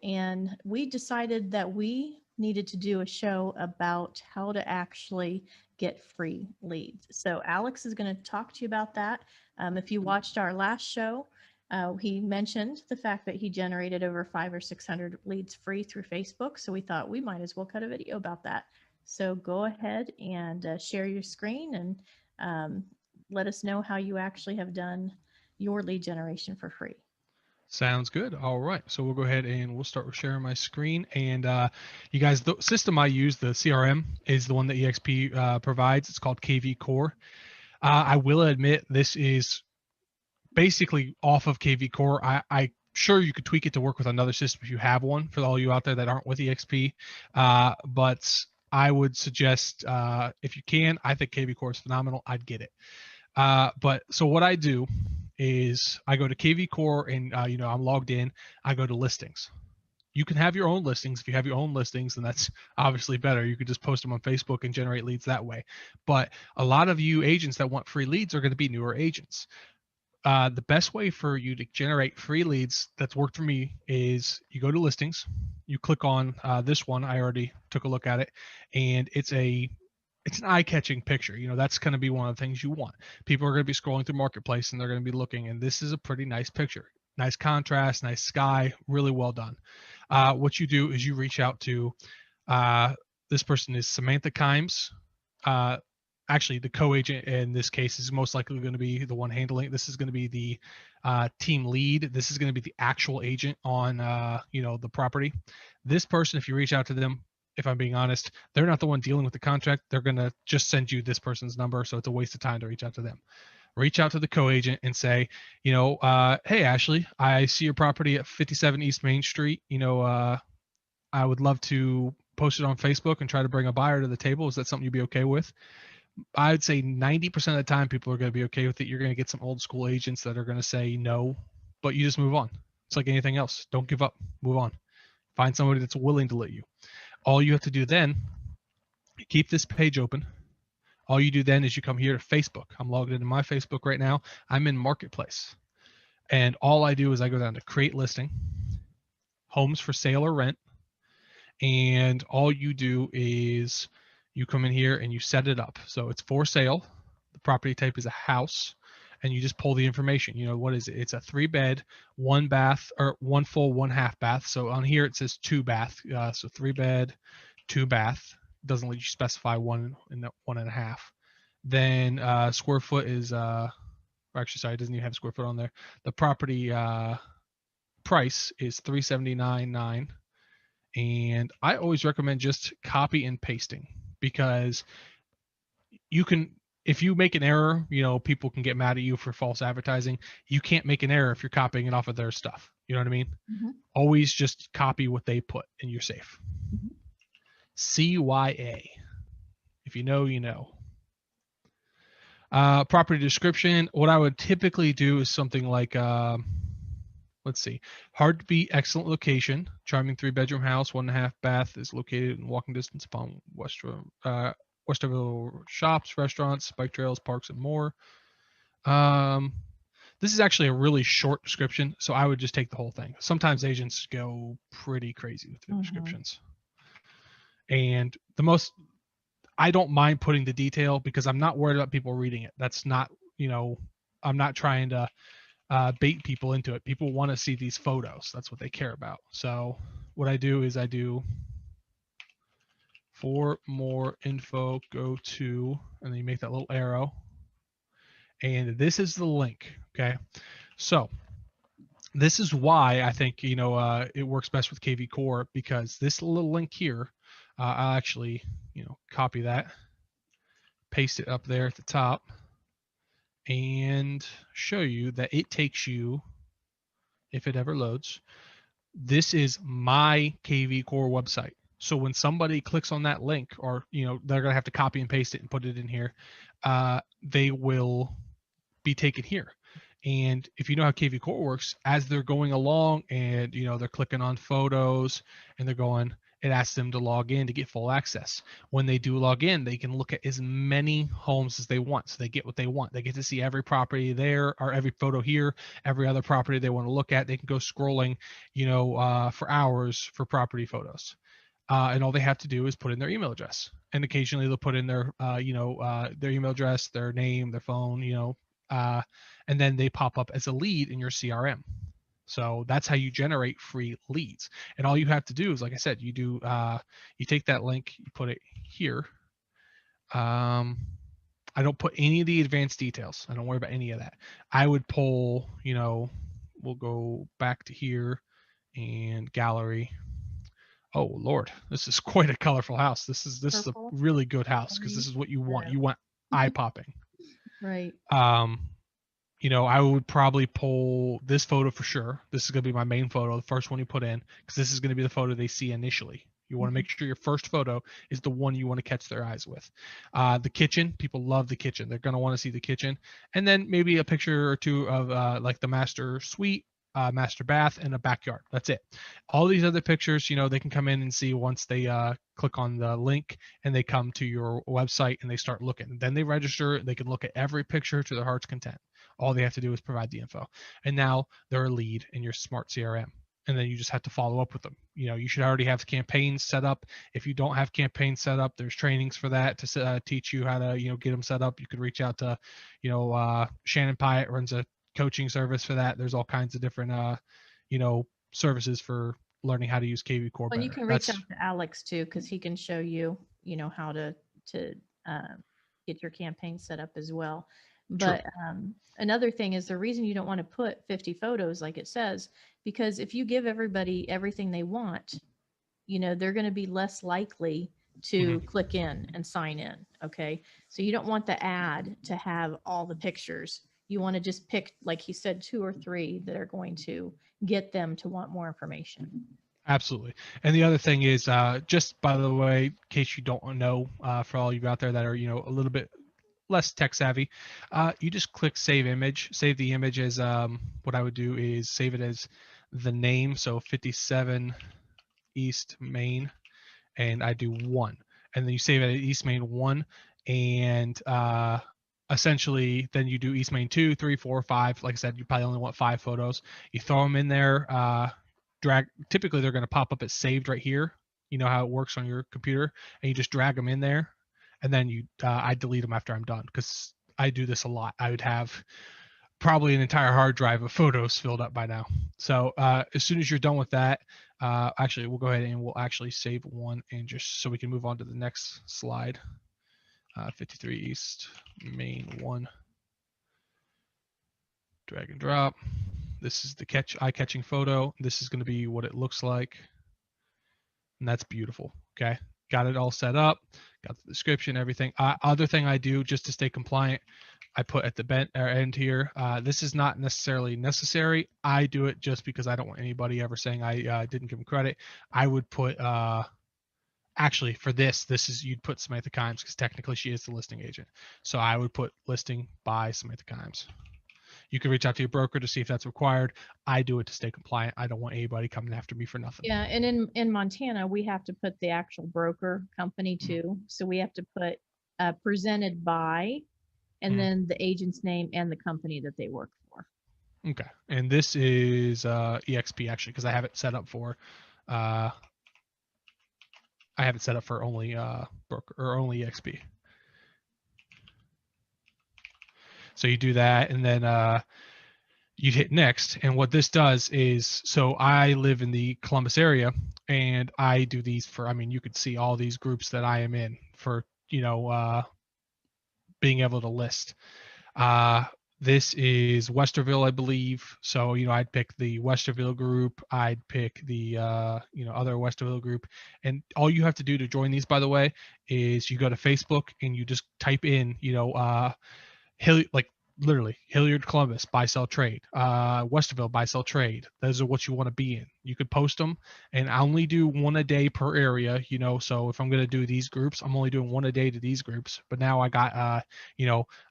and we decided that we needed to do a show about how to actually get free leads. So Alex is going to talk to you about that. If you watched our last show, he mentioned the fact that he generated over 500 or 600 leads free through Facebook. So we thought we might as well cut a video about that. So go ahead and share your screen and let us know how you actually have done your lead generation for free. Sounds good. All right. So we'll go ahead and we'll start with sharing my screen. And you guys, the system I use, the CRM, is the one that EXP provides. It's called KV Core. I will admit this is basically off of KV Core. I sure you could tweak it to work with another system if you have one, for all you out there that aren't with EXP. But I would suggest, if you can, I think KV Core is phenomenal. I'd get it. But so what I do is I go to KV Core and I'm logged in. I go to listings. You can have your own listings. If you have your own listings, then that's obviously better. You could just post them on Facebook and generate leads that way. But a lot of you agents that want free leads are going to be newer agents. The best way for you to generate free leads that's worked for me is you go to listings, you click on this one. I already took a look at it, and it's an eye-catching picture. That's going to be one of the things you want. People are going to be scrolling through Marketplace and they're going to be looking, and this is a pretty nice picture. Nice contrast, nice sky, really well done. What you do is you reach out to this person is Samantha Kimes. Actually, the co-agent in this case is most likely going to be the one handling. This is going to be the team lead. This is going to be the actual agent on the property. This person, if you reach out to them, if I'm being honest, they're not the one dealing with the contract. They're going to just send you this person's number, so it's a waste of time to reach out to them. Reach out to the co-agent and say, hey, Ashley, I see your property at 57 East Main Street. I would love to post it on Facebook and try to bring a buyer to the table. Is that something you'd be okay with? I'd say 90% of the time people are going to be okay with it. You're going to get some old school agents that are going to say no, but you just move on. It's like anything else. Don't give up. Move on. Find somebody that's willing to let you. All you have to do then, keep this page open. All you do then is you come here to Facebook. I'm logged into my Facebook right now. I'm in Marketplace. And all I do is I go down to create listing, homes for sale or rent. And all you do is you come in here and you set it up. So it's for sale. The property type is a house, and you just pull the information. What is it? It's a 3-bed, 1 bath, or 1 full, 1 half bath. So on here it says 2 bath. So 3-bed, 2 bath. Doesn't let you specify 1 and 1.5. Then square foot is actually, sorry, it doesn't even have square foot on there. The property price is $379.9. And I always recommend just copy and pasting, because you can, if you make an error, people can get mad at you for false advertising. You can't make an error if you're copying it off of their stuff. You know what I mean? Mm-hmm. Always just copy what they put and you're safe. Mm-hmm. CYA. If you know, you know. Property description. What I would typically do is something like, let's see, hard to beat, excellent location, charming 3-bedroom house, 1.5 bath, is located in walking distance upon Westerville shops, restaurants, bike trails, parks, and more. This is actually a really short description, so I would just take the whole thing. Sometimes agents go pretty crazy with their descriptions. And I don't mind putting the detail because I'm not worried about people reading it. That's not, I'm not trying to bait people into it. People want to see these photos. That's what they care about. So what I do is I do, for more info, go to, and then you make that little arrow. And this is the link. Okay. So this is why I think, it works best with KV Core, because this little link here, I'll actually, copy that, paste it up there at the top, and show you that it takes you, if it ever loads, this is my KV Core website. So when somebody clicks on that link, or they're gonna have to copy and paste it and put it in here, they will be taken here. And if you know how KV Core works, as they're going along and they're clicking on photos and they're going, it asks them to log in to get full access. When they do log in, they can look at as many homes as they want. So they get what they want. They get to see every property there, or every photo here, every other property they want to look at. They can go scrolling, for hours for property photos. And all they have to do is put in their email address. And occasionally they'll put in their email address, their name, their phone, and then they pop up as a lead in your CRM. So that's how you generate free leads. And all you have to do is, like I said, you take that link, you put it here. I don't put any of the advanced details. I don't worry about any of that. I would pull, we'll go back to here and gallery. Oh Lord, this is quite a colorful house. This is a Purple. really good house because this Orange. is what you want. Yeah. You want eye popping. Right. I would probably pull this photo for sure. This is going to be my main photo, the first one you put in, because this is going to be the photo they see initially. You want to make sure your first photo is the one you want to catch their eyes with. The kitchen, people love the kitchen. They're going to want to see the kitchen. And then maybe a picture or two of like the master suite, master bath, and a backyard. That's it. All these other pictures, they can come in and see once they click on the link and they come to your website and they start looking. Then they register. They can look at every picture to their heart's content. All they have to do is provide the info. And now they're a lead in your smart CRM. And then you just have to follow up with them. You should already have campaigns set up. If you don't have campaigns set up, there's trainings for that to teach you how to, get them set up. You could reach out to, Shannon Pyatt runs a coaching service for that. There's all kinds of different, services for learning how to use KV Core Well, better. you can reach out to Alex too, because he can show you, how to uh, get your campaign set up as well. But another thing is the reason you don't want to put 50 photos, like it says, because if you give everybody everything they want, they're going to be less likely to click in and sign in. Okay. So you don't want the ad to have all the pictures. You want to just pick, like he said, 2 or 3 that are going to get them to want more information. Absolutely. And the other thing is, just by the way, in case you don't know, for all you out there that are, a little bit less tech savvy, you just click save image. Save the image as, what I would do is save it as the name. So 57 East Main, and I do 1. And then you save it at East Main 1. And essentially, then you do East Main 2, 3, 4, 5. Like I said, you probably only want 5 photos. You throw them in there, drag. Typically, they're going to pop up as saved right here. You know how it works on your computer, and you just drag them in there, and then I delete them after I'm done because I do this a lot. I would have probably an entire hard drive of photos filled up by now. So as soon as you're done with that, actually, we'll go ahead and we'll actually save one, and just so we can move on to the next slide. 53 East Main 1. Drag and drop. This is the eye-catching photo. This is going to be what it looks like. And that's beautiful. Okay. Got it all set up. Got the description, everything. Other thing I do just to stay compliant, I put at the end here. This is not necessarily necessary. I do it just because I don't want anybody ever saying I didn't give them credit. I would put, actually for this is, you'd put Samantha Kimes because technically she is the listing agent. So I would put listing by Samantha Kimes. You can reach out to your broker to see if that's required. I do it to stay compliant. I don't want anybody coming after me for nothing. Yeah, and in Montana, we have to put the actual broker company too. So we have to put presented by, and then the agent's name and the company that they work for. Okay, and this is EXP actually, because I have it set up for only broker or only EXP. So you do that, and then you'd hit next. And what this does is, so I live in the Columbus area, and I do these for, you could see all these groups that I am in for, being able to list. This is Westerville, I believe. So, I'd pick the Westerville group. I'd pick the, other Westerville group. And all you have to do to join these, by the way, is you go to Facebook and you just type in, literally Hilliard, Columbus, buy, sell, trade, Westerville, buy, sell, trade. Those are what you want to be in. You could post them, and I only do one a day per area, so if I'm going to do these groups, I'm only doing one a day to these groups. But now I got I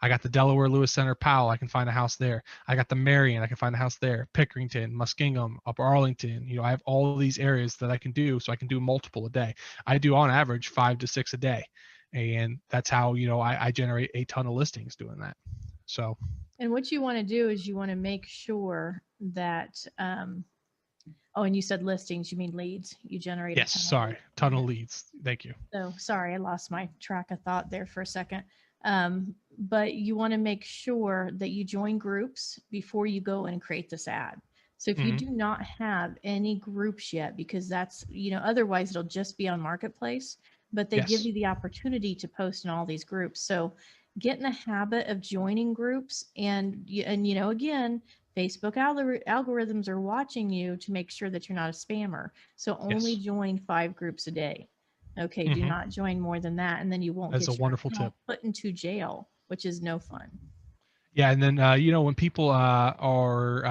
got the Delaware Lewis Center, Powell, I can find a house there. I got the Marion, I can find a house there. Pickerington, Muskingum, Upper Arlington. I have all these areas that I can do, so I can do multiple a day. I do on average 5 to 6 a day, and that's how I generate a ton of listings doing that. So And what you want to do is you want to make sure that, oh, and you said listings, you mean leads. You generate a yes, ton of sorry, leads. ton of Okay. leads. Thank you. So sorry, I lost my track of thought there for a second. But you want to make sure that you join groups before you go and create this ad. So if you Hmm. do not have any groups yet, because that's, otherwise it'll just be on Marketplace, but they give Yes. you the opportunity to post in all these groups. So get in the habit of joining groups and again, Facebook algorithms are watching you to make sure that you're not a spammer. So only Yes. join 5 groups a day. Okay, do Hmm. not join more than that, and then you won't That's a get your wonderful account tip. put into jail, which is no fun. Yeah, and then when people are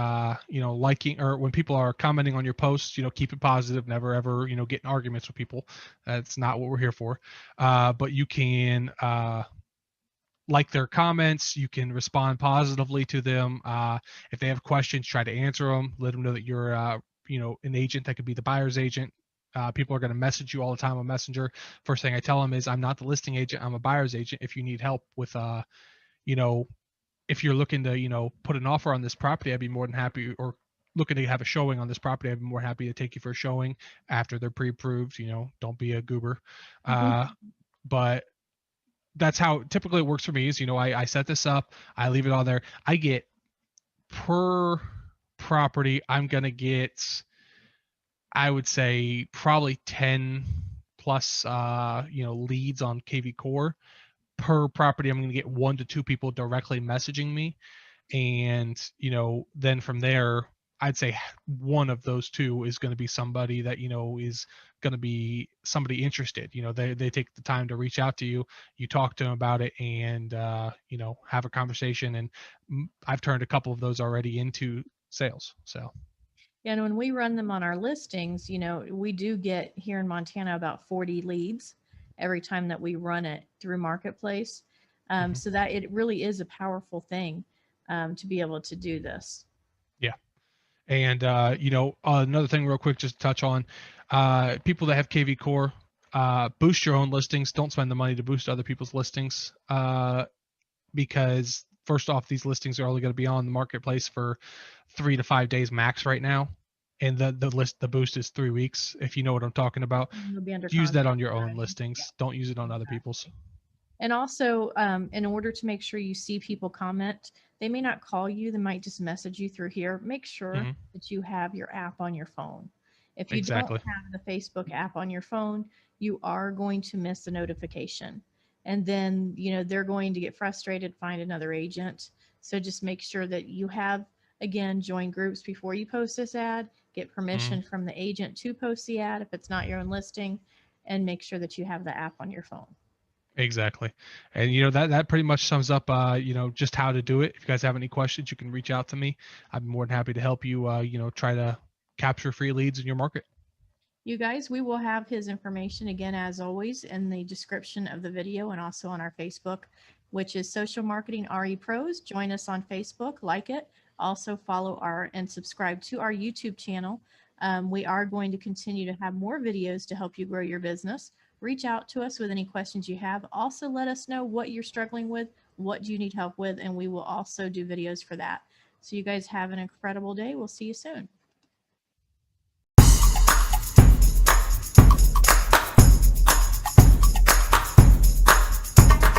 liking, or when people are commenting on your posts, keep it positive. Never ever get in arguments with people. That's not what we're here for. But you can like their comments. You can respond positively to them. If they have questions, try to answer them. Let them know that you're an agent that could be the buyer's agent. People are going to message you all the time on Messenger. First thing I tell them is, I'm not the listing agent. I'm a buyer's agent. If you need help with you know if you're looking to put an offer on this property, I'd be more than happy, or looking to have a showing on this property, I'd be more happy to take you for a showing after they're pre-approved. Don't be a goober. uh, but that's how typically it works for me is, I set this up, I leave it on there. I get per property, I'm gonna get, I would say, probably 10 plus leads on KV Core. Per property, I'm gonna get 1 to 2 people directly messaging me. And then from there, I'd say one of those two is going to be somebody that is going to be somebody interested. They take the time to reach out to you, you talk to them about it, and have a conversation. And I've turned a couple of those already into sales. So And when we run them on our listings, we do get here in Montana about 40 leads every time that we run it through Marketplace. mhm. So that it really is a powerful thing to be able to do this. Yeah. And another thing real quick, just to touch on, people that have KV Core, boost your own listings. Don't spend the money to boost other people's listings. Because first off, these listings are only going to be on the marketplace for 3 to 5 days max right now, and the boost is 3 weeks. If you know what I'm talking about, You'll be under use that contract on your for own 90. Yeah, listings. Don't use it on other exactly. people's. And also, in order to make sure you see people comment, they may not call you, they might just message you through here. Make sure Hmm. that you have your app on your phone. If you don't Exactly. have the Facebook app on your phone, you are going to miss the notification. And then, they're going to get frustrated, find another agent. So just make sure that you have, again, join groups before you post this ad, get Hmm. permission from the agent to post the ad if it's not your own listing, and make sure that you have the app on your phone. Exactly. And that pretty much sums up just how to do it. If you guys have any questions, you can reach out to me. I'm more than happy to help you try to capture free leads in your market. You guys, we will have his information again, as always, in the description of the video and also on our Facebook, which is Social Marketing RE Pros. Join us on Facebook, like it. Also follow and subscribe to our YouTube channel. We are going to continue to have more videos to help you grow your business. Reach out to us with any questions you have. Also, let us know what you're struggling with, what do you need help with, and we will also do videos for that. So you guys have an incredible day. We'll see you soon.